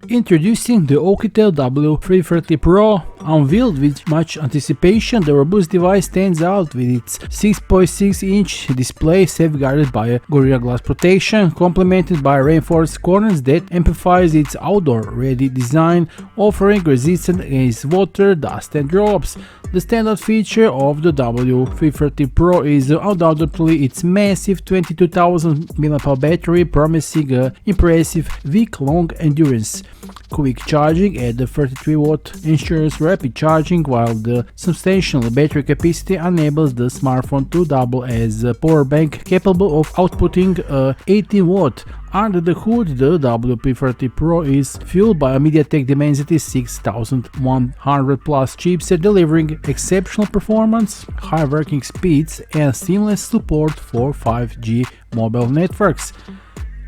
Introducing the Oukitel W333 Pro. Unveiled with much anticipation, the robust device stands out with its 6.6-inch display safeguarded by a Gorilla Glass protection, complemented by reinforced corners that amplifies its outdoor-ready design, offering resistance against water, dust and drops. The standout feature of the W333 Pro is undoubtedly its massive 22,000 mAh battery, promising an impressive week-long endurance. Quick charging at the 33W ensures rapid charging, while the substantial battery capacity enables the smartphone to double as a power bank capable of outputting a 18W. Under the hood, the WP33 Pro is fueled by a MediaTek Dimensity 6100 Plus chipset, delivering exceptional performance, high working speeds and seamless support for 5G mobile networks.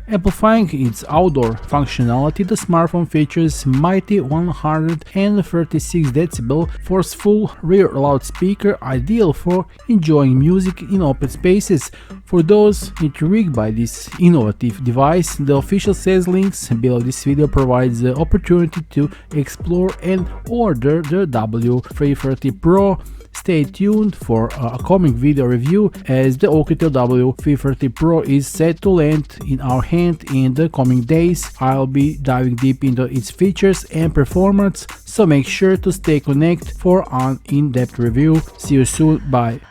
Amplifying its outdoor functionality, the smartphone features mighty 136 decibel forceful rear loudspeaker, ideal for enjoying music in open spaces. For those intrigued by this innovative device, the official sales links below this video provides the opportunity to explore and order the W333 Pro. Stay tuned for a coming video review, as the Oukitel W333 Pro is set to land in our hand in the coming days. I'll be diving deep into its features and performance, so make sure to stay connected for an in-depth review. See you soon, bye.